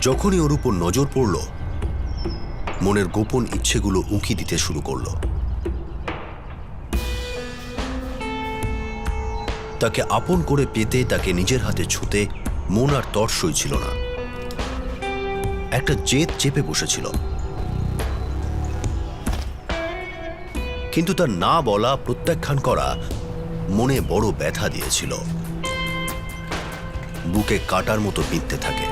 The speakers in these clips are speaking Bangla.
যখনই ওর উপর নজর পড়ল, মনের গোপন ইচ্ছেগুলো উঁকি দিতে শুরু করল। তাকে আপন করে পেতে, তাকে নিজের হাতে ছুঁতে মন আর তর সইছিল না। একটা জেদ চেপে বসেছিল, কিন্তু তার না বলা, প্রত্যাখ্যান করা মনে বড় ব্যথা দিয়েছিল। বুকে কাটার মতো বিঁধতে থাকে।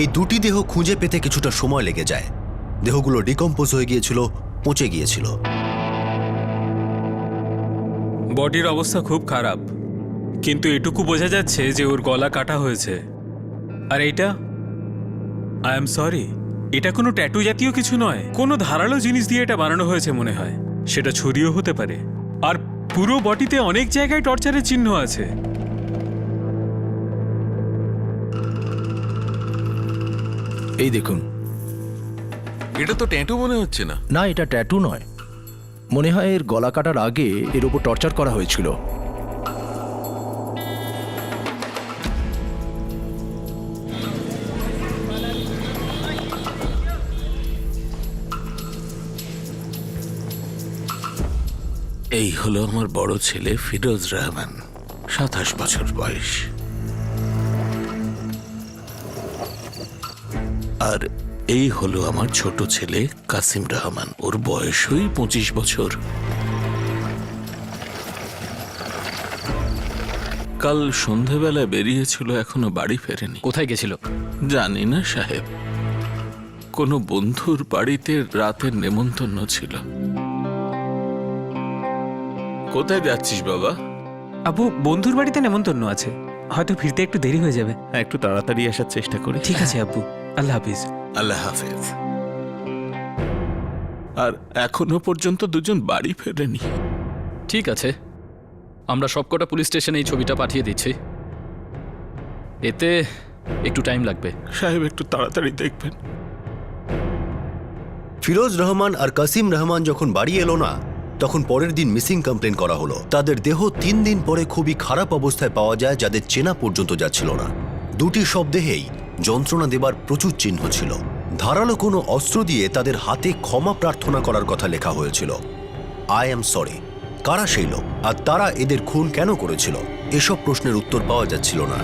এই দুটি দেহ খুঁজে পেতে কিছুটা সময় লেগে যায়। দেহগুলো ডিকম্পোজ হয়ে গিয়েছিল, পচে গিয়েছিল। বডির অবস্থা খুব খারাপ, কিন্তু এটুকু বোঝা যাচ্ছে যে ওর গলা কাটা হয়েছে। আর এইটা, আই এম সরি, এটা কোনো ট্যাটু জাতীয় কিছু নয়। কোনো ধারালো জিনিস দিয়ে এটা বানানো হয়েছে মনে হয়। সেটা ছুরিও হতে পারে। আর পুরো বডিতে অনেক জায়গায় টর্চারের চিহ্ন আছে। এই দেখুন, এটা তো ট্যাটু মনে হচ্ছে না। না, এটা ট্যাটু নয়। মনে হয় এর গলা কাটার আগে এর উপর টর্চার করা হয়েছিল। এই হলো আমার বড় ছেলে ফিরোজ রহমান, 27 বছর বয়স। আর এই হলো আমার ছোট ছেলে কাসিম রহমান, ওর বয়সই 25 বছর। কাল সন্ধেবেলা বেরিয়েছিল, এখনো বাড়ি ফেরেনি। কোথায় গেছিল? জানি না সাহেব, কোনো বন্ধুর বাড়িতে রাতের নেমন্তন্ন ছিল। কোথায় যাচ্ছিস বাবা? আবু, বন্ধুর বাড়িতে নেমন্তন্ন আছে, হয়তো ফিরতে একটু দেরি হয়ে যাবে। একটু তাড়াতাড়ি আসার চেষ্টা করি। ঠিক আছে আব্বু, আল্লাহ হাফিজ। আল্লাহ হাফেজ। আর এখনো পর্যন্ত দুজন বাড়ি ফেরেনি। ঠিক আছে, আমরা সবকটা পুলিশ স্টেশনে এই ছবিটা পাঠিয়ে দিচ্ছি। এতে একটু টাইম লাগবে। সাহেব একটু তাড়াতাড়ি দেখবেন। ফিরোজ রহমান আর কাসিম রহমান যখন বাড়ি এলো না, তখন পরের দিন মিসিং কমপ্লেন করা হলো। তাদের দেহ 3 দিন পরে খুবই খারাপ অবস্থায় পাওয়া যায়, যাদের চেনা পর্যন্ত যাচ্ছিল না। দুটি শবদেহেই যন্ত্রণা দেবার প্রচুর চিহ্ন ছিল। ধারালো কোনো অস্ত্র দিয়ে তাদের হাতে ক্ষমা প্রার্থনা করার কথা লেখা হয়েছিল, আই এম সরি। কারা সেই লোক, আর তারা এদের খুন কেন করেছিল, এসব প্রশ্নের উত্তর পাওয়া যাচ্ছিল না।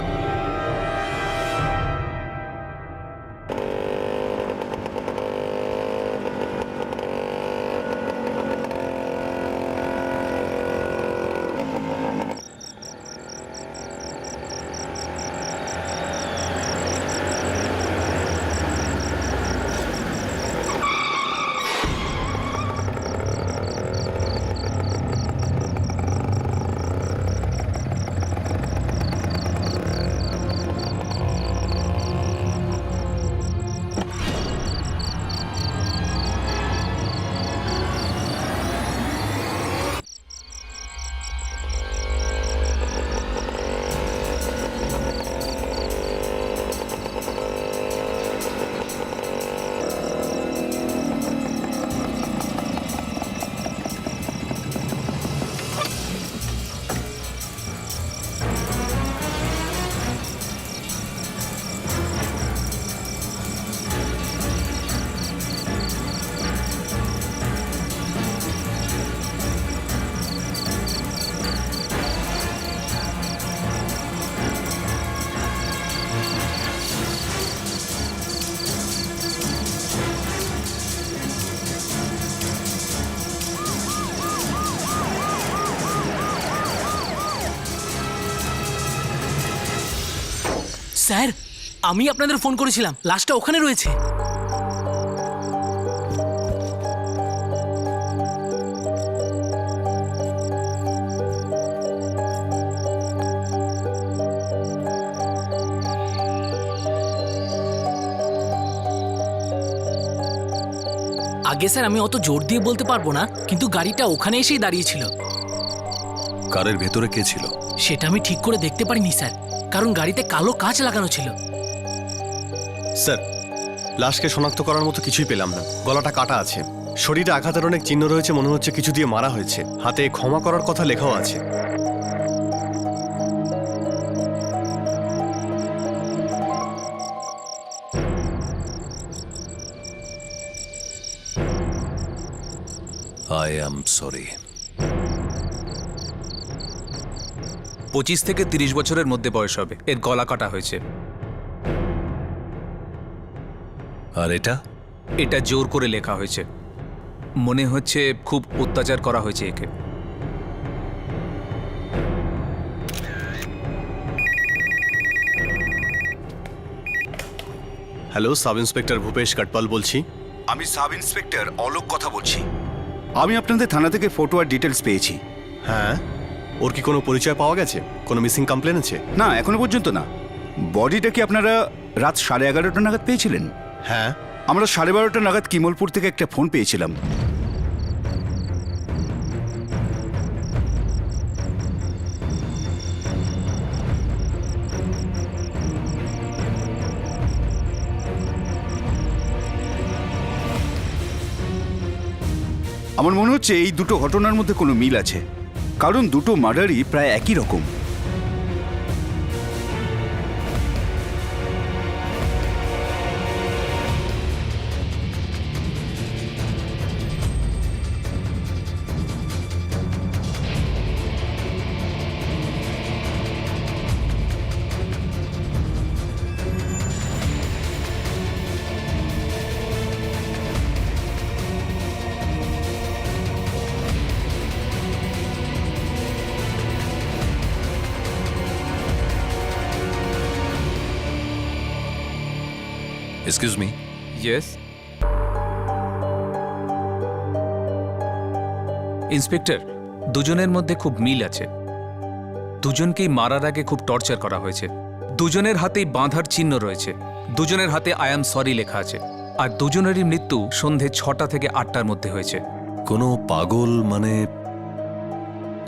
স্যার, আমি আপনাদের ফোন করেছিলাম, লাশটা ওখানে রয়েছে। আগে স্যার আমি অত জোর দিয়ে বলতে পারবো না, কিন্তু গাড়িটা ওখানে এসেই দাঁড়িয়েছিল। কারের ভেতরে কে ছিল? সেটা আমি ঠিক করে দেখতে পারিনি স্যার, কারণ গাড়িতে কালো কাঁচ লাগানো ছিল। স্যার, লাশকে শনাক্ত করার মতো কিছুই পেলাম না। গলাটা কাটা আছে, শরীরে আঘাতের অনেক চিহ্ন রয়েছে, মনে হচ্ছে কিছু দিয়ে মারা হয়েছে। হাতে ক্ষমা করার কথা লেখাও আছে। I am sorry. 25 থেকে 30 বছরের মধ্যে বয়স হবে। এর গলা কাটা হয়েছে। আর এটা? এটা জোর করে লেখা হয়েছে। মনে হচ্ছে খুব অত্যাচার করা হয়েছে একে। হ্যালো, সাব ইন্সপেক্টর ভূপেশ কাটপাল বলছি। আমি সাব ইন্সপেক্টর অলোক কথা বলছি। আমি আপনাদের থানা থেকে ফটো আর ডিটেলস পেয়েছি। হ্যাঁ, ওর কি কোনো পরিচয় পাওয়া গেছে? কোনো মিসিং কমপ্লেন আছে? না, এখনো পর্যন্ত না। বডিটা কি আপনারা রাত 11:30 নাগাদ পেয়েছিলেন? হ্যাঁ। আমরা 12:30 নাগাদ কিমলপুর থেকে একটা ফোন পেয়েছিলাম। আমার মনে হচ্ছে এই দুটো ঘটনার মধ্যে কোনো মিল আছে, কারণ দুটো মার্ডারই প্রায় একই রকম। Excuse me. ইয়েস ইন্সপেক্টর, দুজনের মধ্যে খুব মিল আছে। দুজনকেই মারার আগে খুব টর্চার করা হয়েছে। দুজনের হাতেই বাঁধার চিহ্ন রয়েছে। দুজনের হাতে আই অ্যাম সরি লেখা আছে। আর দুজনেরই মৃত্যু সন্ধে 6টা থেকে 8টার মধ্যে হয়েছে। কোনো পাগল মানে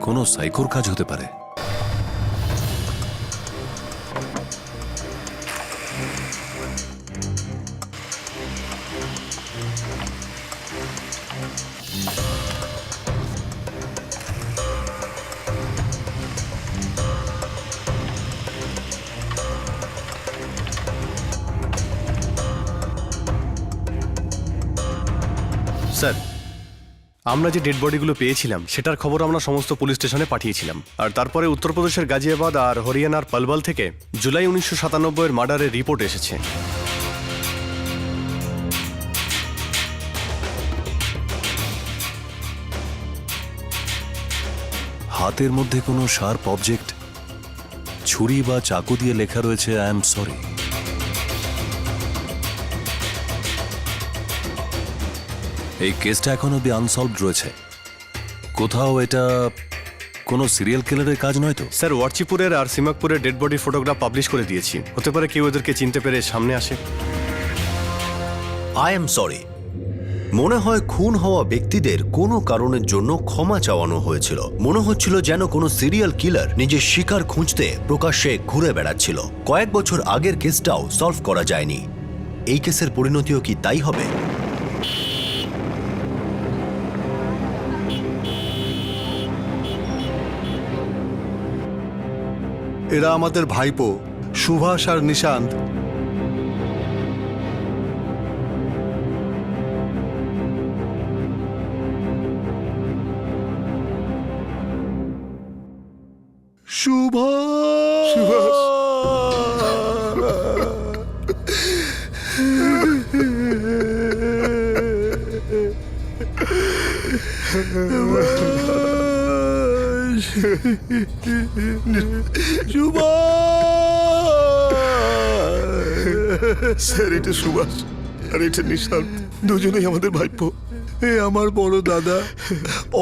কোনো সাইকোর কাজ হতে পারে। স্যার, আমরা যে ডেড বডিগুলো পেয়েছিলাম সেটার খবর আমরা সমস্ত পুলিশ স্টেশনে পাঠিয়েছিলাম। আর তারপরে উত্তরপ্রদেশের গাজিয়াবাদ আর হরিয়ানার পালবল থেকে জুলাই 1997 মার্ডারের রিপোর্ট এসেছে। হাতের মধ্যে কোনো শার্প অবজেক্ট, ছুরি বা চাকু দিয়ে লেখা রয়েছে আই এম সরি। এই কেসটা এখন অব্দি আনসলভড রয়েছে। কোথাও এটা কোনো সিরিয়াল কিলারের কাজ নয় তো? স্যার, ওয়ার্চিপুরের আর সিমাকপুরের ডেড বডির ফটোগ্রাফ পাবলিশ করে দিয়েছি। হতে পারে কেউ এদেরকে চিনতে পেরে সামনে আসে। I am sorry. মনে হয় খুন হওয়া ব্যক্তিদের কোনো কারণের জন্য ক্ষমা চাওয়ানো হয়েছিল। মনে হচ্ছিল যেন কোনো সিরিয়াল কিলার নিজের শিকার খুঁজতে প্রকাশ্যে ঘুরে বেড়াচ্ছিল। কয়েক বছর আগের কেসটাও সলভ করা যায়নি। এই কেসের পরিণতিও কি তাই হবে? এরা আমাদের ভাইপো সুভাষ আর নিশান্ত। সুভাষ সুভাষ স্যার এটা সুভাষ আর এটা নিশান্ত, দুজনেই আমাদের ভাইপো। এ আমার বড় দাদা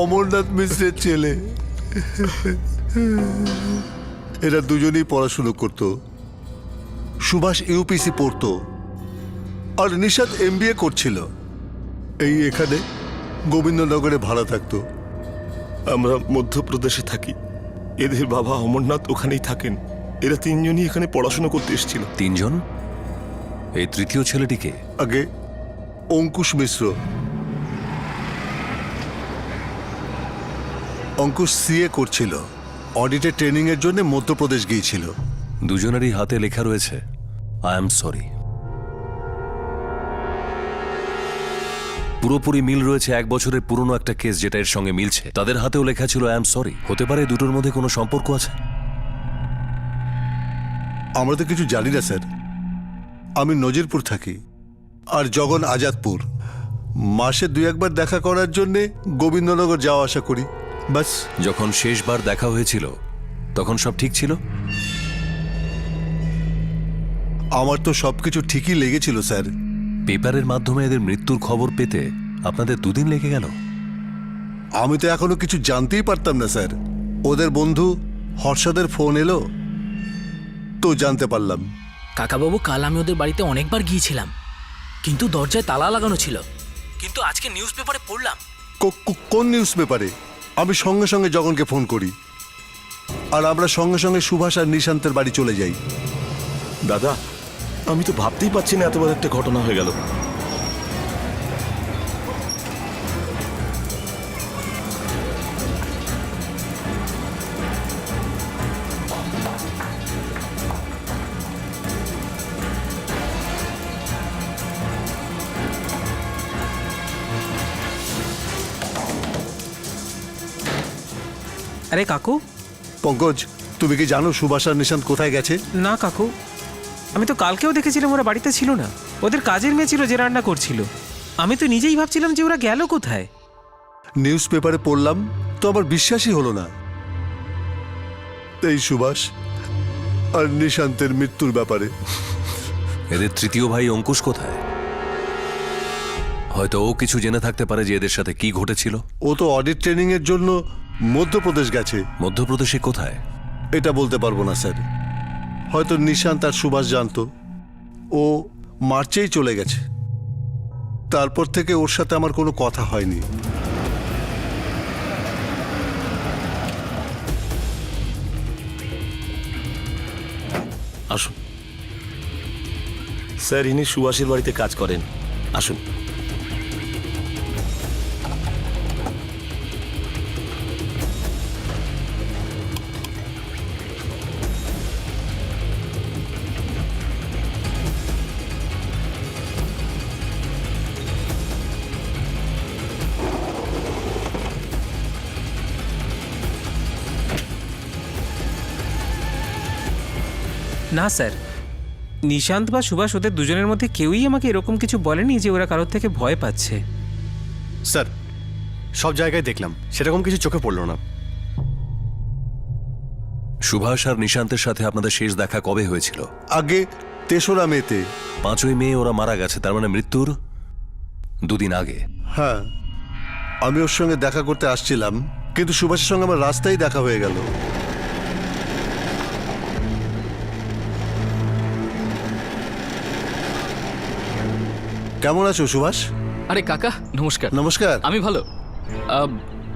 অমরনাথ মিশ্রের ছেলে। এরা দুজনেই পড়াশুনো করত। সুভাষ ইউপিসি পড়তো আর নিশান্ত এমবিএ করছিল। এই এখানে গোবিন্দনগরে ভাড়া থাকতো। আমরা মধ্যপ্রদেশে থাকি, এদের বাবা অমরনাথ ওখানেই থাকেন। এরা তিনজনই এখানে পড়াশোনা করতে এসেছিল। তিনজন? এই তৃতীয় ছেলেটিকে? আগে অঙ্কুশ মিশ্র। অঙ্কুশ সিএ করছিল, অডিটের ট্রেনিং এর জন্য মধ্যপ্রদেশ গিয়েছিল। দুজনেরই হাতে লেখা রয়েছে আই এম সরি। পুরোপুরি মিল রয়েছে 1 বছরের পুরনো একটা কেস যেটা এর সঙ্গে মিলছে। তাদের হাতেও লেখা ছিল আই এম সরি। হতে পারে দুটোর মধ্যে কোনো সম্পর্ক আছে? আমরা তো কিছু জানি না স্যার। আমি নজিরপুর থাকি আর জগন আজাদপুর। মাসে 2-1 বার দেখা করার জন্যে গোবিন্দনগর যাওয়া আসা করি, বাস। যখন শেষবার দেখা হয়েছিল তখন সব ঠিক ছিল? আমার তো সবকিছু ঠিকই লেগেছিল স্যার। পেপারের মাধ্যমে এদের মৃত্যুর খবর পেতে আপনাদের 2 দিন লেগে গেল। আমি তো এখনো কিছু জানতেই পারতাম না স্যার। ওদের বন্ধু হর্ষদের ফোন এলো তো জানতে পারলাম। কাকাবাবু, কাল আমি ওদের বাড়িতে অনেকবার গিয়েছিলাম, কিন্তু দরজায় তালা লাগানো ছিল। কিন্তু আজকে নিউজ পেপারে পড়লাম। কোন নিউজ পেপারে? আমি সঙ্গে সঙ্গে জগনকে ফোন করি আর আমরা সঙ্গে সঙ্গে সুভাষ আর নিশান্তের বাড়ি চলে যাই। দাদা, আমি তো ভাবতেই পারছি না এত বড় একটা ঘটনা হয়ে গেল। আরে কাকু। পঙ্কজ, তুমি কি জানো সুভাষ আর নিশান্ত কোথায় গেছে? না কাকু, আমি তো কালকেও দেখেছিলাম ওরা বাড়িতে ছিল না। ওদের কাজের মেয়ে ছিল যে রান্না করছিল। আমি তো নিজেই ভাবছিলাম যে ওরা গেল কোথায়। নিউজ পেপারে পড়লাম তো আবার বিশ্বাসই হলো না। এই সুভাষ আর নিশান্তের মৃত্যুর ব্যাপারে। এদের তৃতীয় ভাই অঙ্কুশ কোথায়? হয়তো ও কিছু জেনে থাকতে পারে যে এদের সাথে কি ঘটেছিল। ও তো অডিট ট্রেনিং এর জন্য মধ্যপ্রদেশ গেছে। মধ্যপ্রদেশে কোথায়? এটা বলতে পারবো না স্যার। হয়তো নিশান্ত আর সুভাষ জানতো। ও মার্চেই চলে গেছে। তারপর থেকে ওর সাথে আমার কোনো কথা হয়নি। আসুন স্যার, ইনি সুভাষের বাড়িতে কাজ করেন। আসুন। না স্যার, নিশান্ত বা সুভাষ ওদের দুজনের মধ্যে কেউই আমাকে এরকম কিছু বলেনি যে ওরা কারোর থেকে ভয় পাচ্ছে। স্যার, সব জায়গায় দেখলাম, সেরকম কিছু চোখে পড়লো না। সুভাষ আর নিশান্তের সাথে আপনাদের শেষ দেখা কবে হয়েছিল? আগে 3রা মেতে। 5ই মে ওরা মারা গেছে, তার মানে মৃত্যুর 2 দিন আগে। হ্যাঁ, আমি ওর সঙ্গে দেখা করতে আসছিলাম, কিন্তু সুভাষের সঙ্গে আমার রাস্তায় দেখা হয়ে গেল। কেমন আছো সুভাষ? আরে কাকা, নমস্কার। নমস্কার। আমি ভালো।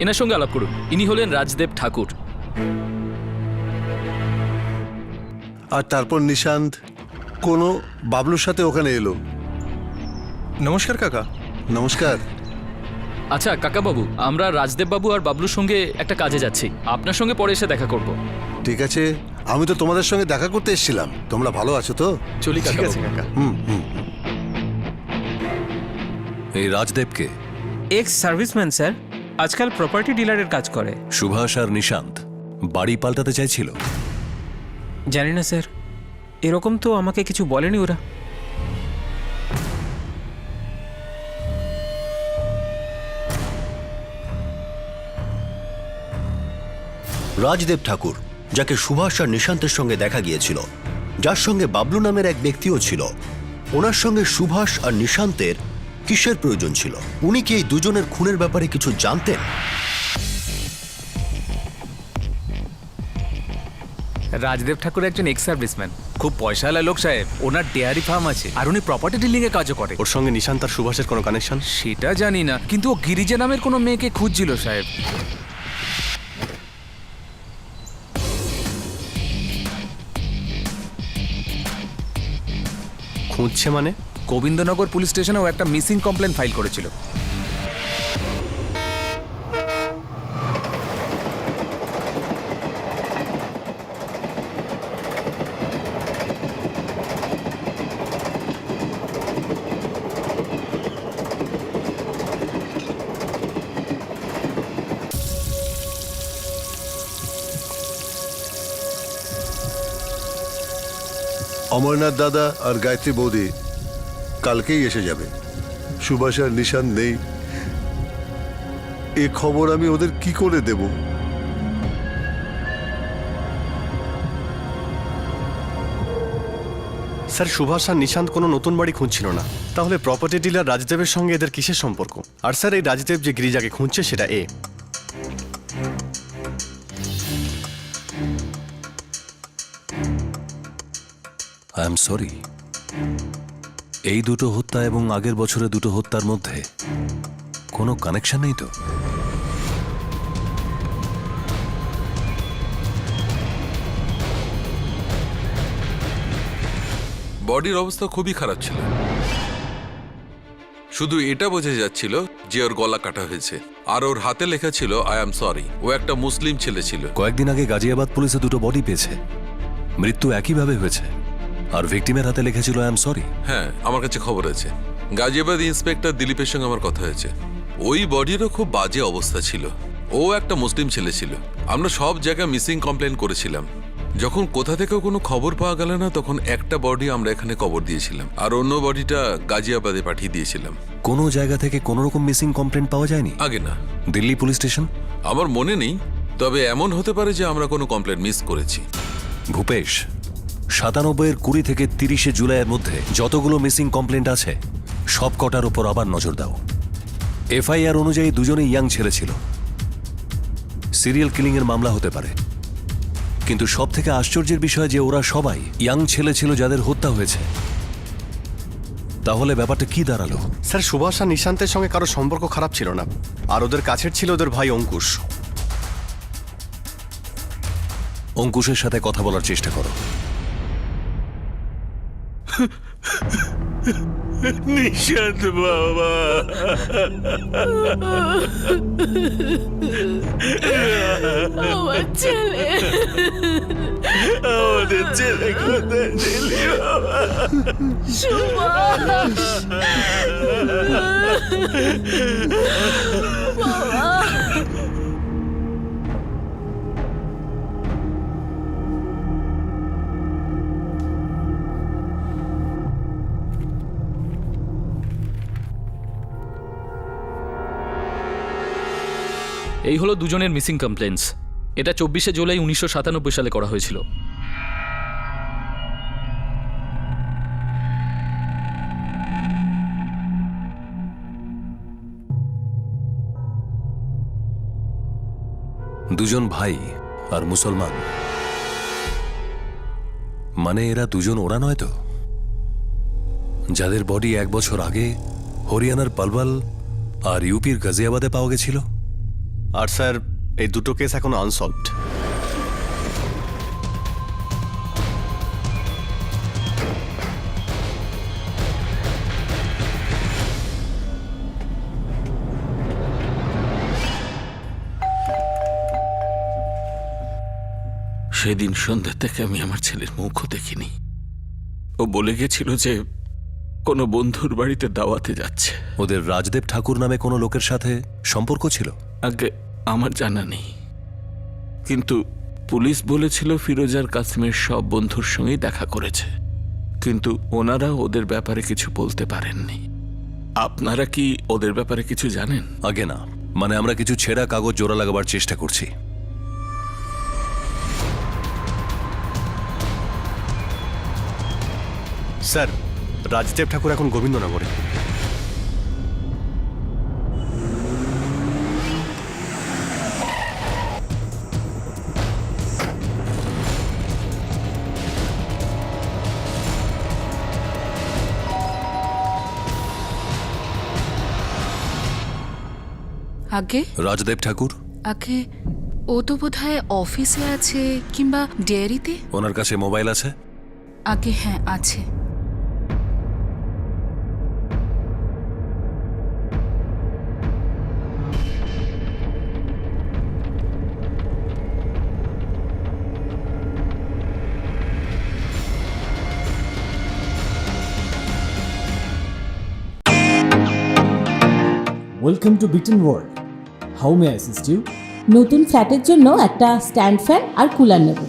এনার সঙ্গে আলাপ করুন। ইনি হলেন রাজদেব ঠাকুর। আর তারপর নিশান্ত কোনো বাবলুর সাথে ওখানে এলো। নমস্কার কাকা। নমস্কার। আচ্ছা কাকাবাবু, আমরা রাজদেব বাবু আর বাবলুর সঙ্গে একটা কাজে যাচ্ছি। আপনার সঙ্গে পরে এসে দেখা করব। ঠিক আছে, আমি তো তোমাদের সঙ্গে দেখা করতে এসেছিলাম। তোমরা ভালো আছো তো? চলি ঠিক কাকা। আছে কাকা। এই রাজদেবকে? এক্স সার্ভিসম্যান স্যার, আজকাল প্রপার্টি ডিলারের কাজ করে। সুভাষ আর নিশান্ত বাড়ি পাল্টাতে চাইছিল? জানি না স্যার, এরকম তো আমাকে কিছু বলেনি ওরা। রাজদেব ঠাকুর, যাকে সুভাষ আর নিশান্তের সঙ্গে দেখা গিয়েছিল, যার সঙ্গে বাবলু নামের এক ব্যক্তিও ছিল, ওনার সঙ্গে সুভাষ আর নিশান্তের কিসের প্রয়োজন ছিল? উনি কি এই দুজনের খুনের ব্যাপারে কিছু জানতেন? রাজদেব ঠাকুর একজন এক্স সার্ভিসম্যান, খুব পয়সাওয়ালা লোক সাহেব। ওনার ডেয়ারি ফার্ম আছে আর উনি প্রপার্টি ডিলিং এ কাজও করে। ওর সঙ্গে নিশান্ত আর সুভাষের কোনো কানেকশন? সেটা জানি না, কিন্তু ও গিরিজা নামের কোনো মেয়েকে খুঁজছিল সাহেব। খুঁজছে মানে? গোবিন্দনগর পুলিশ স্টেশনে ও একটা মিসিং কমপ্লেন ফাইল করেছিল। অমরনাথ দাদা আর গায়ত্রী বৌদি কালকেই এসে যাবে। সুভাষ আর নিশান্ত নেই, এ খবর আমি ওদের কি করে দেব? স্যার, সুভাষ আর নিশান্ত কোনো নতুন বাড়ি খুঁজছিল না, তাহলে প্রপার্টি ডিলার রাজদেবের সঙ্গে এদের কিসের সম্পর্ক? আর স্যার, এই রাজদেব যে গিরিজাকে খুঁজছে সেটা এ। আই এম সরি, এই দুটো হত্যা এবং আগের বছরে দুটো হত্যার মধ্যে কোনো কানেকশন নেই তো? বডির অবস্থা খুবই খারাপ ছিল, শুধু এটা বোঝা যাচ্ছিল যে ওর গলা কাটা হয়েছে, আর ওর হাতে লেখা ছিল আই এম সরি। ও একটা মুসলিম ছেলে ছিল। কয়েকদিন আগে গাজিয়াবাদ পুলিশে দুটো বডি পেয়েছে, মৃত্যু একইভাবে হয়েছে, আর ভিকটিমের হাতে লিখেছিল আই এম সরি। হ্যাঁ, আমার কাছে খবর আছে। গাজিয়াবাদ ইন্সপেক্টর দিলীপের সঙ্গে আমার কথা হয়েছে। ওই বডিরও খুব বাজে অবস্থা ছিল। ও একটা মুসলিম ছেলে ছিল। আমরা সব জায়গায় মিসিং কমপ্লেন করেছিলাম। যখন কোথা থেকেও কোনো খবর পাওয়া গেল না, তখন একটা বডি আমরা এখানে কবর দিয়েছিলাম, আর অন্য বডিটা গাজিয়াবাদে পাঠিয়ে দিয়েছিলাম। কোনো জায়গা থেকে কোনো রকম মিসিং কমপ্লেন পাওয়া যায়নি আগে না। Delhi police station? আমার মনে নেই, তবে এমন হতে পারে যে আমরা কোনো কমপ্লেন মিস করেছি। ভূপেশ, 97-এর 20 থেকে 30 জুলাইয়ের মধ্যে যতগুলো মিসিং কমপ্লেন্ট আছে সব কটার উপর আবার নজর দাও। এফআইআর অনুযায়ী দুজনেই ইয়াং ছেলে ছিল। সিরিয়াল কিলিং এর মামলা হতে পারে, কিন্তু সব থেকে আশ্চর্যের বিষয় যে ওরা সবাই ইয়াং ছেলে ছিল যাদের হত্যা হয়েছে। তাহলে ব্যাপারটা কি দাঁড়ালো? স্যার, সুভাষ আর নিশান্তের সঙ্গে কারো সম্পর্ক খারাপ ছিল না, আর ওদের কাছের ছিল ওদের ভাই অঙ্কুশ। অঙ্কুশের সাথে কথা বলার চেষ্টা করো। নিশান্ত বাবা, আমার ছেলে, আমাদের ছেলে কোথায় ছিলি বাবা? সুভাষ এই হলো দুজনের মিসিং কমপ্লেন্টস। এটা 24শে জুলাই 1997 সালে করা হয়েছিল। দুজন ভাই আর মুসলমান, মানে এরা দুজন ওরা নয় তো যাদের বডি 1 বছর আগে হরিয়ানার পালওয়াল আর ইউপির গাজিয়াবাদে পাওয়া গেছিল? আর স্যার, এই দুটো কেস এখনো আনসলভড। সেদিন সন্ধ্যা থেকে আমি আমার ছেলের মুখও দেখিনি। ও বলে গেছিল যে কোনো বন্ধুর বাড়িতে দাওয়াতে যাচ্ছে। ওদের রাজদেব ঠাকুর নামে কোনো লোকের সাথে সম্পর্ক ছিল? আগে আমার জানা নেই, কিন্তু পুলিশ বলেছিল ফিরোজার কাসিমের সব বন্ধুর সঙ্গেই দেখা করেছে, কিন্তু ওনারা ওদের ব্যাপারে কিছু বলতে পারেননি। আপনারা কি ওদের ব্যাপারে কিছু জানেন? আগে না, মানে আমরা কিছু ছেঁড়া কাগজ জোড়া লাগাবার চেষ্টা করছি। স্যার, রাজদেব ঠাকুর এখন গোবিন্দনগরে। আগে রাজদেব ঠাকুর? আগে ও তো বোধহয় অফিসে আছে কিংবা ডেয়ারিতে। ওনার কাছে মোবাইল আছে? আগে হ্যাঁ আছে। Welcome to beaten world. How may I assist you? নতুন ফ্ল্যাটের জন্য একটা স্ট্যান্ড ফ্যান আর কুলার নেব।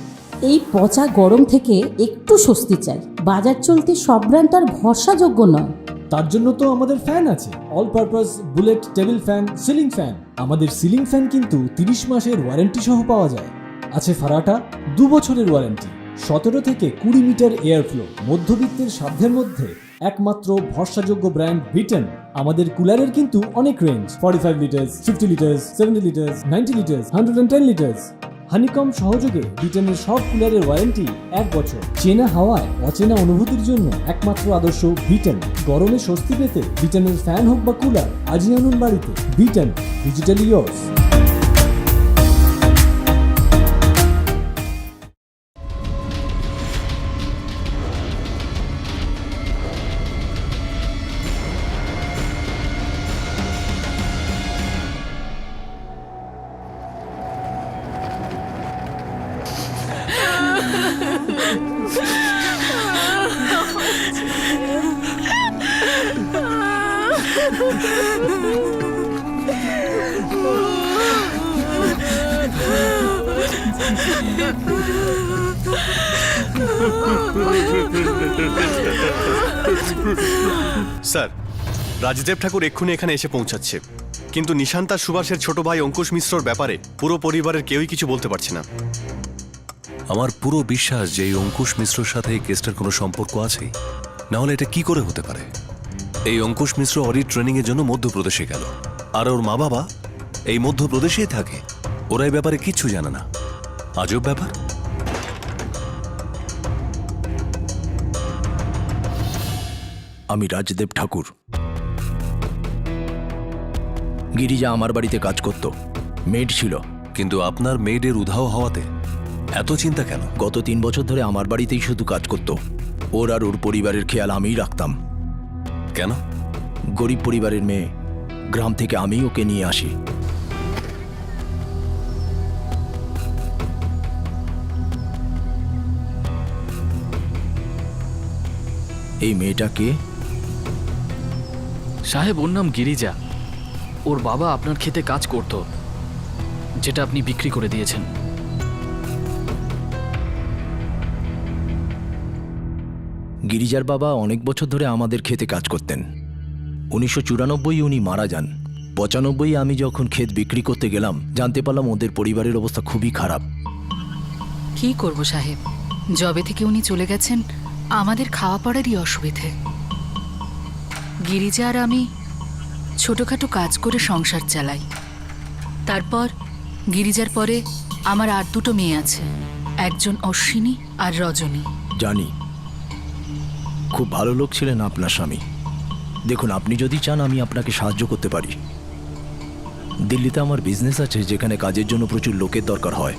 এই পচা গরম থেকে একটু স্বস্তি চাই। বাজার চলতে সব ব্র্যান্ড তো আর ভরসাযোগ্য নয়। তার জন্য তো আমাদের ফ্যান আছে, all purpose bullet table fan, ceiling fan. আমাদের সিলিং ফ্যান কিন্তু 30 মাসের ওয়ারেন্টি সহ পাওয়া যায়। আছে ফারাটা 2 বছরের ওয়ারেন্টি, 17 থেকে 20 মিটার এয়ার ফ্লো। মধ্যবিত্তের সাধ্যের মধ্যে একমাত্র ভরসাযোগ্য ব্র্যান্ড বিটেন। আমাদের কুলারের কিন্তু অনেক range, 45 litres, 50 litres, 70 litres, 90 litres, 110 litres. Honeycomb সহযোগে বিটেনের সব কুলারের ওয়ারেন্টি 1 বছর। চেনা হাওয়ায় অচেনা অনুভূতির জন্য একমাত্র আদর্শ বিটেন। গরমে স্বস্তি পেতে বিটেনের ফ্যান হোক বা কুলার, আজই আনুন বাড়িতে। Biten, digitally yours. Sir, Rajdev Thakur এক্ষুনি এখানে এসে পৌঁছাচ্ছে, কিন্তু নিশান্ত আর সুভাষের ছোট ভাই অঙ্কুশ মিশ্রর ব্যাপারে পুরো পরিবারের কেউই কিছু বলতে পারছে না। আমার পুরো বিশ্বাস যে এই অঙ্কুশ মিশ্রর সাথে এই কেসটার কোনো সম্পর্ক আছে, না হলে এটা কি করে হতে পারে? এই অঙ্কুশ মিশ্র অডিট ট্রেনিং এর জন্য মধ্যপ্রদেশে গেল, আর ওর মা বাবা এই মধ্যপ্রদেশেই থাকে। ওরা এই ব্যাপারে কিচ্ছু জানে না। আজব ব্যাপার। আমি রাজদেব ঠাকুর। গিরিজা আমার বাড়িতে কাজ করত, মেড ছিল। কিন্তু আপনার মেয়েদের উধাও হওয়াতে এত চিন্তা কেন? গত 3 বছর ধরে আমার বাড়িতেই শুধু কাজ করত। ওর আর ওর পরিবারের খেয়াল আমিই রাখতাম। কেন? গরিব পরিবারের মেয়ে, গ্রাম থেকে আমি ওকে নিয়ে আসি। এই মেয়েটা কে? সাহেব, ওর নাম গিরিজা। ওর বাবা আপনার খেতে কাজ করত, যেটা আপনি বিক্রি করে দিয়েছেন। গিরিজার বাবা অনেক বছর ধরে আমাদের খেতে কাজ করতেন। 1994 উনি মারা যান। 95 আমি যখন ক্ষেত বিক্রি করতে গেলাম, জানতে পারলাম ওদের পরিবারের অবস্থা খুবই খারাপ। কি করব সাহেব, জবে থেকে উনি চলে গেছেন, আমাদের খাওয়া পড়ারই অসুবিধে। গিরিজা আর আমি ছোটখাটো কাজ করে সংসার চালাই। তারপর গিরিজার পরে আমার আর 2টো মেয়ে আছে, একজন অশ্বিনী আর রজনী। জানি, খুব ভালো লোক ছিলেন আপনার স্বামী। দেখুন, আপনি যদি চান আমি আপনাকে সাহায্য করতে পারি। দিল্লিতে আমার বিজনেস আছে, যেখানে কাজের জন্য প্রচুর লোকের দরকার হয়।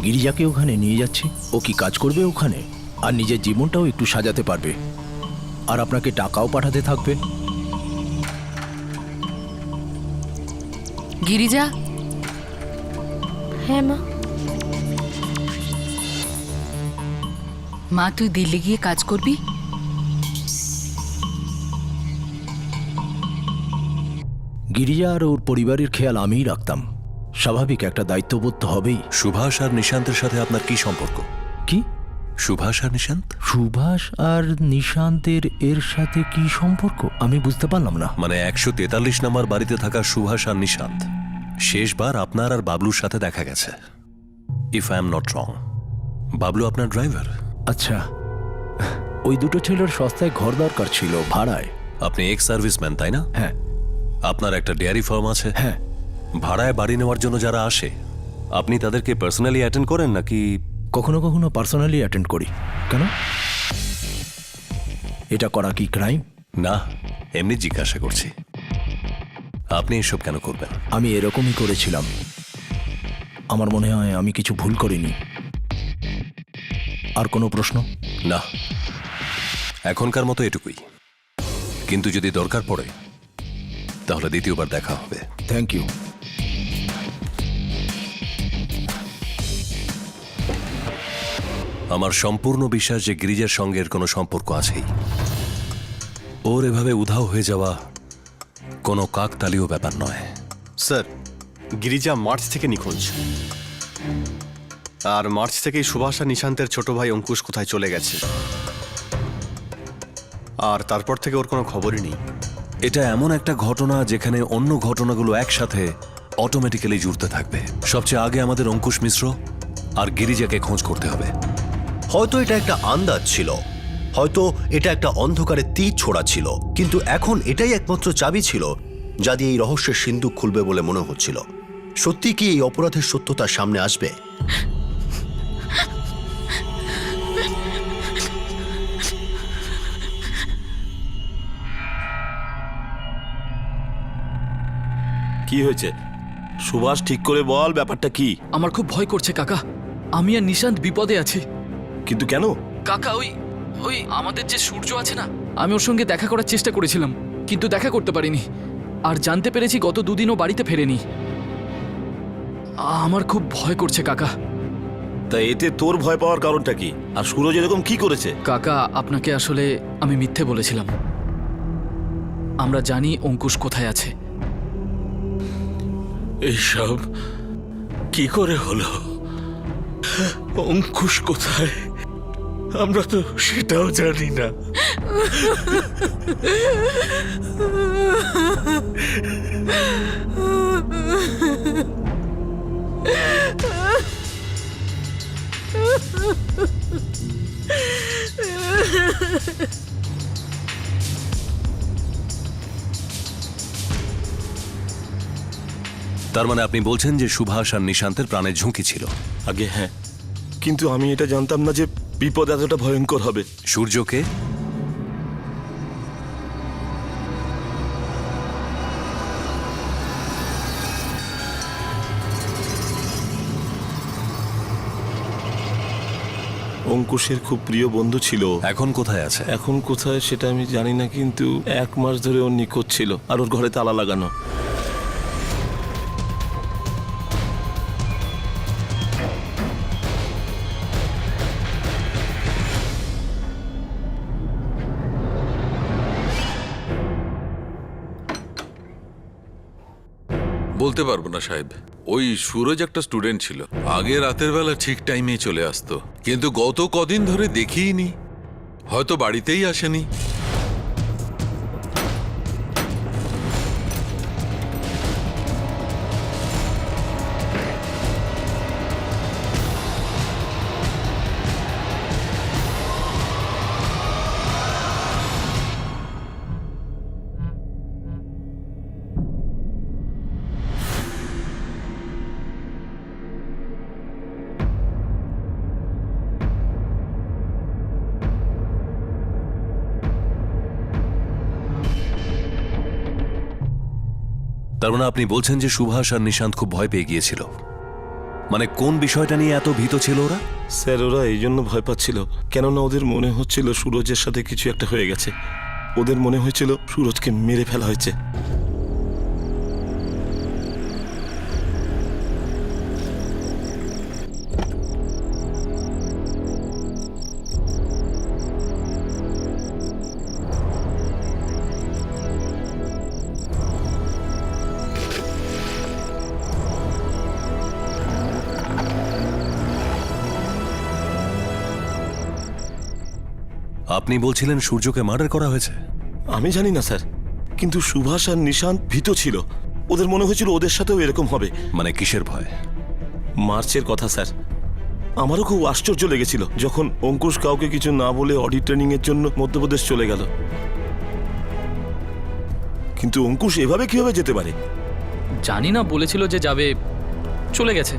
গিরিজাকে ওখানে নিয়ে যাচ্ছি। ও কি কাজ করবে ওখানে, আর নিজের জীবনটাও একটু সাজাতে পারবে, আর আপনাকে টাকাও পাঠাতে থাকবে। গিরিজা। হ্যাঁ মা। মা, তুই দিল্লি গিয়ে কাজ করবি? গিরিজা আর ওর পরিবারের খেয়াল আমিই রাখতাম। স্বাভাবিক, একটা দায়িত্ববোধ তো হবেই। সুভাষ আর নিশান্তের সাথে আপনার কি সম্পর্ক? কি? সুভাষ আর নিশান্ত? সুভাষ আর নিশান্তের এর সাথে কি সম্পর্ক আমি বুঝতে পারলাম না। মানে 143 নম্বর বাড়িতে থাকা সুভাষ আর নিশান্ত শেষবার আপনার আর বাবলুর সাথে দেখা গেছে, if I am not wrong. Bablu আপনার ড্রাইভার? আচ্ছা, ওই দুটো ছেলের সস্তায় ঘর দরকার ছিল, ভাড়ায়। আপনি এক্স সার্ভিসম্যান, তাই না? হ্যাঁ। আপনার একটা ডেয়ারি ফার্ম আছে? হ্যাঁ। ভাড়ায় বাড়ি নেওয়ার জন্য যারা আসে, আপনি তাদেরকে পার্সোনালি অ্যাটেন্ড করেন নাকি? কখনো কখনো পার্সোনালি অ্যাটেন্ড করি। কেন? এটা করা কি ক্রাইম? না, এমনি জিজ্ঞাসা করছি। আপনি এসব কেন করবেন? আমি এরকমই করেছিলাম। আমার মনে হয় আমি কিছু ভুল করিনি। আর কোনো প্রশ্ন? না, এখনকার মতো এটুকুই। কিন্তু যদি দরকার পড়ে তাহলে দ্বিতীয়বার দেখা হবে। Thank you. আমার সম্পূর্ণ বিশ্বাস যে গিরিজার সঙ্গে এর কোনো সম্পর্ক আছেই। ওর এভাবে উধাও হয়ে যাওয়া কোনো কাকতালীয় ব্যাপার নয়। স্যার, গিরিজা মার্চ থেকে নিখোঁজ। আর মার্চ থেকেই সুভাষ আর নিশান্তের ছোট ভাই অঙ্কুশ কোথায় চলে গেছে, আর তারপর থেকে ওর কোনো খবরই নেই। এটা এমন একটা ঘটনা যেখানে অন্য ঘটনাগুলো একসাথে অটোমেটিক্যালি জুড়তে থাকবে। সবচেয়ে আগে আমাদের অঙ্কুশ মিশ্র আর গিরিজাকে খোঁজ করতে হবে। হয়তো এটা একটা আন্দাজ ছিল, হয়তো এটা একটা অন্ধকারে তীর ছোড়া ছিল, কিন্তু এখন এটাই একমাত্র চাবি ছিল যা দিয়ে এই রহস্যের সিন্ধুক খুলবে বলে মনে হচ্ছিল। সত্যি কি এই অপরাধের সত্যতা সামনে আসবে? কি হয়েছে সুভাষ, ঠিক করে বল ব্যাপারটা কি? আমার খুব ভয় করছে কাকা। আমি আর নিশান্ত বিপদে আছি। কিন্তু কেন? কাকা, ওই ওই আমাদের যে সূর্য আছে না, আমি ওর সঙ্গে দেখা করার চেষ্টা করেছিলাম, কিন্তু দেখা করতে পারিনি। আর জানতে পেরেছি গত দুদিনও বাড়িতে ফেরেনি। আমার খুব ভয় করছে কাকা। তা এতে তোর ভয় পাওয়ার কারণটা কি? আর সুরজ এরকম কি করেছে? কাকা, আপনাকে আসলে আমি মিথ্যে বলেছিলাম। আমরা জানি অঙ্কুশ কোথায় আছে। এইসব কি করে হলো? অঙ্কুশ কোথায়? আমরা তো সেটাও জানি না। তার মানে আপনি বলছেন যে সুভাষ আর নিশান্তের প্রাণের ঝুঁকি ছিল? আগে হ্যাঁ, কিন্তু আমি এটা জানতাম না যে বিপদ এতটা ভয়ঙ্কর হবে। সূর্যকে? অঙ্কুশের খুব প্রিয় বন্ধু ছিল। এখন কোথায় আছে? এখন কোথায় সেটা আমি জানি না, কিন্তু 1 মাস ধরে ওর নিখোঁজ ছিল, আর ওর ঘরে তালা লাগানো। বলতে পারবো না সাহেব। ওই সুরজ একটা স্টুডেন্ট ছিল, আগে রাতের বেলা ঠিক টাইমে চলে আসতো, কিন্তু গত কদিন ধরে দেখিইনি। হয়তো বাড়িতেই আসেনি। তার মানে আপনি বলছেন যে সুভাষ আর নিশান্ত খুব ভয় পেয়ে গিয়েছিল? মানে কোন বিষয়টা নিয়ে এত ভীত ছিল ওরা? স্যার, ওরা এই জন্য ভয় পাচ্ছিল কেননা ওদের মনে হচ্ছিল সুরজের সাথে কিছু একটা হয়ে গেছে। ওদের মনে হয়েছিল সুরজকে মেরে ফেলা হয়েছে। আপনি বলছিলেন সূর্যকে মার্ডার করা হয়েছে? আমি জানি না স্যার, কিন্তু সুভাষ আর নিশান্ত ভীত ছিল। ওদের মনে হয়েছিল ওদের সাথেও এরকম হবে। মানে কিসের ভয়? মার্চের কথা স্যার। আমারও খুব আশ্চর্য লেগেছিল যখন অঙ্কুশ কাউকে কিছু না বলে অডিট ট্রেনিং এর জন্য মধ্যপ্রদেশ চলে গেল। কিন্তু অঙ্কুশ এভাবে কিভাবে যেতে পারে? জানি না, বলেছিল যে যাবে, চলে গেছে।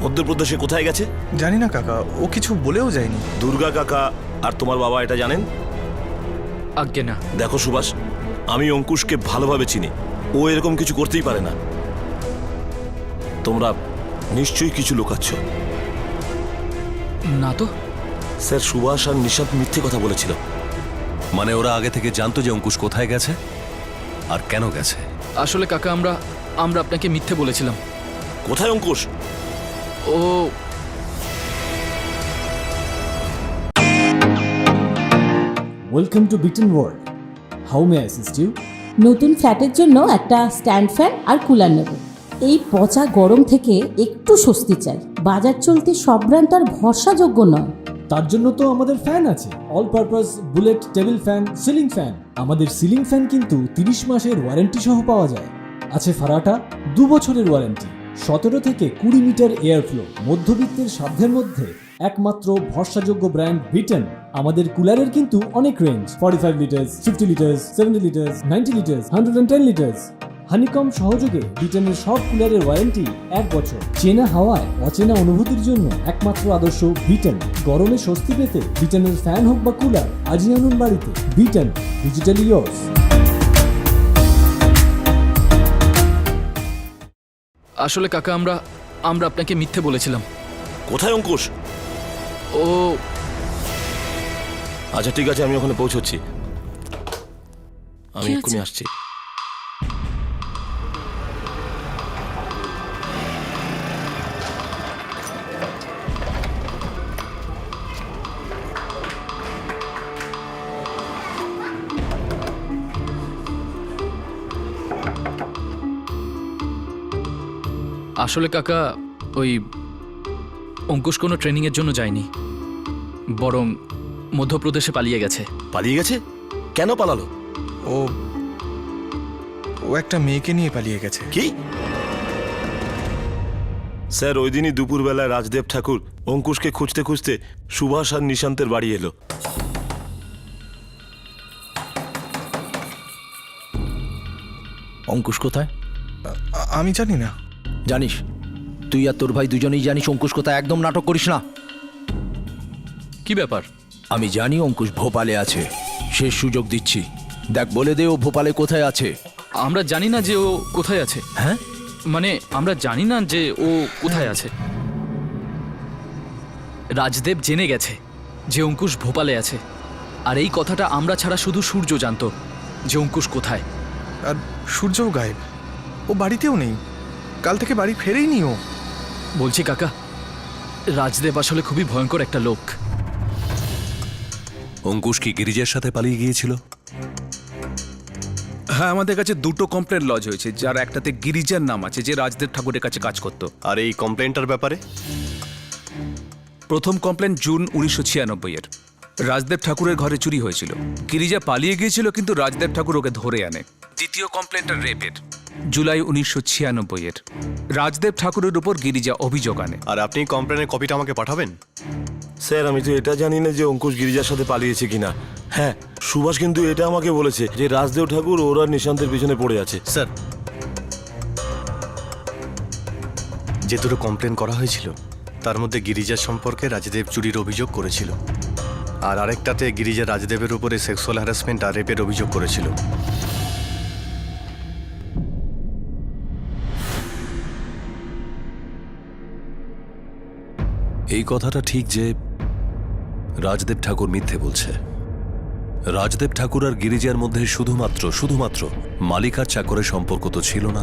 মধ্যপ্রদেশে কোথায় গেছে? জানি না কাকা, ও কিছু বলেও যায়নি। দুর্গা কাকা আর তোমার বাবা এটা জানেন? আজ্ঞে না। দেখো সুভাষ, আমি অঙ্কুশকে ভালোভাবে চিনি, ও এরকম কিছু করতেই পারে না। তোমরা নিশ্চয়ই কিছু লুকাচ্ছ। না তো স্যার, সুভাষ আর নিশাদ মিথ্যে কথা বলেছিল। মানে ওরা আগে থেকে জানতো যে অঙ্কুশ কোথায় গেছে আর কেন গেছে? আসলে কাকা আমরা আপনাকে মিথ্যে বলেছিলাম। কোথায় অঙ্কুশ? ও welcome to beaten world. How may I assist you? নতুন ফ্ল্যাটের জন্য একটা স্ট্যান্ড ফ্যান আর কুলার নেব। এই পচা গরম থেকে একটু স্বস্তি চাই। বাজার চলতে সব ব্র্যান্ড আর ভরসাযোগ্য নয়। তার জন্য তো আমাদের ফ্যান আছে, all purpose bullet table fan, ceiling fan. আমাদের সিলিং ফ্যান কিন্তু 30 মাসের ওয়ারেন্টি সহ পাওয়া যায়। আছে ফারাটা 2 বছরের ওয়ারেন্টি, 17 থেকে 20 মিটার এয়ার ফ্লো। মধ্যবিত্তের সাধ্যের মধ্যে একমাত্র ভরসাযোগ্য ব্র্যান্ড বিটেন। আমাদের কুলারের কিন্তু অনেক range, 45 litres, 50 litres, 70 litres, 90 litres, 110 litres. Honeycomb সহযোগে বিটেনের সব কুলারের ওয়ারেন্টি 1 বছর। চেনা হাওয়ায় অচেনা অনুভূতির জন্য একমাত্র আদর্শ বিটেন। গরমে স্বস্তি পেতে বিটেনের ফ্যান হোক বা কুলার, আজই আনুন বাড়িতে। Biten, digitally yours. আসলে কাকা আমরা আপনাকে মিথ্যে বলেছিলাম। কোথায় অঙ্কুশ? ও আচ্ছা ঠিক আছে, আমি ওখানে পৌঁছচ্ছি। আমি কি এক্ষুনি হয়েছে? আসছি। আসলে কাকা ওই অঙ্কুশ কোনো ট্রেনিংয়ের জন্য যায়নি, বরং মধ্যপ্রদেশে পালিয়ে গেছে। পালিয়ে গেছে? কেন পালালো? ও একটা মেয়েকে নিয়ে পালিয়ে গেছে। কি স্যার, ওই দিনই দুপুরবেলায় রাজদেব ঠাকুর অঙ্কুশকে খুঁজতে খুঁজতে সুভাষ আর নিশান্তের বাড়ি এলো। অঙ্কুশ কোথায়? আমি জানি না। জানিস, তুই আর তোর ভাই দুজনেই জানিস অঙ্কুশ কোথায়। একদম নাটক করিস না। কি ব্যাপার? আমি জানি অঙ্কুশ ভোপালে আছে, শেষ সুযোগ দিচ্ছি। দেখ, বলে দে ও ভোপালে কোথায় আছে। আমরা জানি না যে ও কোথায় আছে। হ্যাঁ, মানে আমরা জানি না যে ও কোথায় আছে। রাজদেব জেনে গেছে যে অঙ্কুশ ভোপালে আছে, আর এই কথাটা আমরা ছাড়া শুধু সূর্য জানতো যে অঙ্কুশ কোথায়। আর সূর্যও গায়েব, ও বাড়িতেও নেই। কাল থেকে বাড়ি ফেরেইনি ও। বলছি কাকা, রাজদেব আসলে খুবই ভয়ঙ্কর একটা লোক। অঙ্কুশ কি গিরিজার সাথে পালিয়ে গিয়েছিল? হ্যাঁ, আমাদের কাছে দুটো কমপ্লেন লজ হয়েছে, যার একটাতে গিরিজার নাম আছে, যে রাজদেব ঠাকুরের কাছে কাজ করত। আর এই কমপ্লেনটার ব্যাপারে? প্রথম কমপ্লেন জুন 1996-এর। রাজদেব ঠাকুরের ঘরে চুরি হয়েছিল। গিরিজা পালিয়ে গিয়েছিল, কিন্তু রাজদেব ঠাকুর ওকে ধরে আনে। দ্বিতীয় কমপ্লেনটা রেপের, জুলাই 1996-এর। রাজদেব ঠাকুরের উপর গিরিজা অভিযোগ আনে। আর আপনি কমপ্লেনের কপিটা আমাকে পাঠাবেন? স্যার, আমি তো এটা জানি না যে অঙ্কুশ গিরিজার সাথে পালিয়েছে কিনা। হ্যাঁ, সুভাষ কিন্তু এটা আমাকে বলেছে যে রাজদেব ঠাকুর ওরা নিশান্তের পিছনে পড়ে আছে। স্যার, যে দুটো কমপ্লেন করা হয়েছিল তার মধ্যে গিরিজার সম্পর্কে রাজদেব চুরির অভিযোগ করেছিল, আর আরেকটাতে গিরিজা রাজদেবের উপরে সেক্সুয়াল হ্যারাসমেন্ট আর রেপের অভিযোগ করেছিল। এই কথাটা ঠিক যে রাজদেব ঠাকুর মিথ্যে বলছে। রাজদেব ঠাকুর আর গিরিজার মধ্যে শুধুমাত্র মালিক আর চাকরের সম্পর্ক তো ছিল না।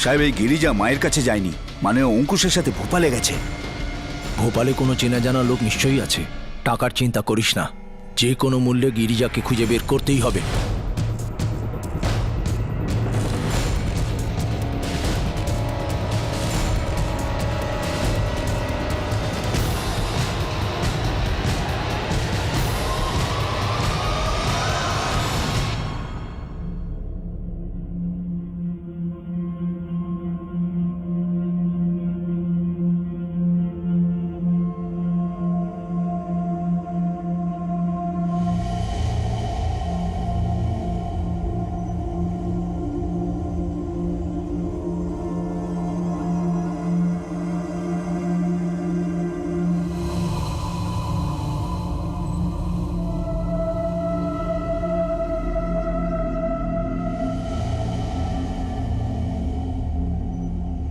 সাহেব, এই গিরিজা মায়ের কাছে যায়নি, মানে অঙ্কুশের সাথে ভোপালে গেছে। ভোপালে কোনো চেনা জানা লোক নিশ্চয়ই আছে। টাকার চিন্তা করিস না, যে কোনো মূল্যে গিরিজাকে খুঁজে বের করতেই হবে।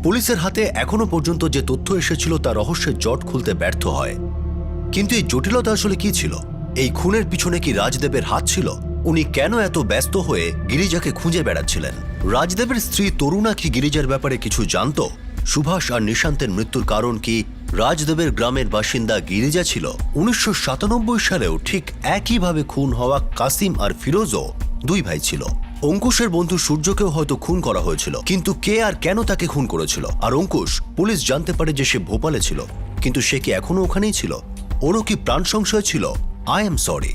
পুলিশের হাতে এখনো পর্যন্ত যে তথ্য এসেছিল তা রহস্যের জট খুলতে ব্যর্থ হয়। কিন্তু এই জটিলতা আসলে কি ছিল? এই খুনের পিছনে কি রাজদেবের হাত ছিল? উনি কেন এত ব্যস্ত হয়ে গিরিজাকে খুঁজে বেড়াচ্ছিলেন? রাজদেবের স্ত্রী তরুণা কি গিরিজার ব্যাপারে কিছু জানতো? সুভাষ আর নিশান্তের মৃত্যুর কারণ কি রাজদেবের গ্রামের বাসিন্দা গিরিজা ছিল? 1997 সালেও ঠিক একইভাবে খুন হওয়া কাসিম আর ফিরোজও দুই ভাই ছিল। অঙ্কুশের বন্ধু সূর্যকেও হয়তো খুন করা হয়েছিল, কিন্তু কে আর কেন তাকে খুন করেছিল? আর অঙ্কুশ, পুলিশ জানতে পারে যে সে ভোপালে ছিল, কিন্তু সে কি এখনো ওখানেই ছিল? ওরও কি প্রাণ সংশয় ছিল? I am sorry.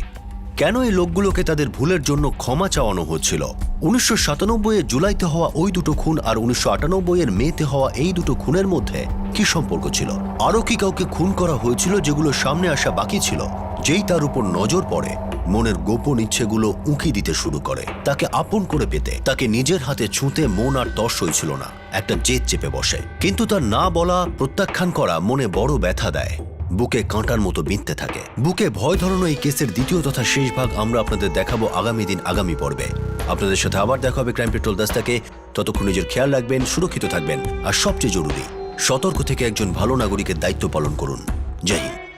কেন এই লোকগুলোকে তাদের ভুলের জন্য ক্ষমা চাওয়ানো হচ্ছিল? 1997 জুলাইতে হওয়া ওই দুটো খুন আর 1998 মেতে হওয়া এই দুটো খুনের মধ্যে কি সম্পর্ক ছিল? আরও কি কাউকে খুন করা হয়েছিল যেগুলো সামনে আসা বাকি ছিল? যেই তার উপর নজর পড়ে, মনের গোপন ইচ্ছেগুলো উঁকি দিতে শুরু করে। তাকে আপন করে পেতে, তাকে নিজের হাতে ছুঁতে মন আর তর্স হয়েছিল না, একটা জেদ চেপে বসে। কিন্তু তার না বলা, প্রত্যাখ্যান করা মনে বড় ব্যথা দেয়, বুকে কাঁটার মতো বিঁধতে থাকে। বুকে ভয় ধরানো এই কেসের দ্বিতীয় তথা শেষ ভাগ আমরা আপনাদের দেখাবো আগামী দিন, আগামী পর্বে। আপনাদের সাথে আবার দেখা হবে ক্রাইম পেট্রোল 10 থেকে। ততক্ষণ নিজের খেয়াল রাখবেন, সুরক্ষিত থাকবেন, আর সবচেয়ে জরুরি, সতর্ক থেকে একজন ভালো নাগরিকের দায়িত্ব পালন করুন। জয় হিন্দ।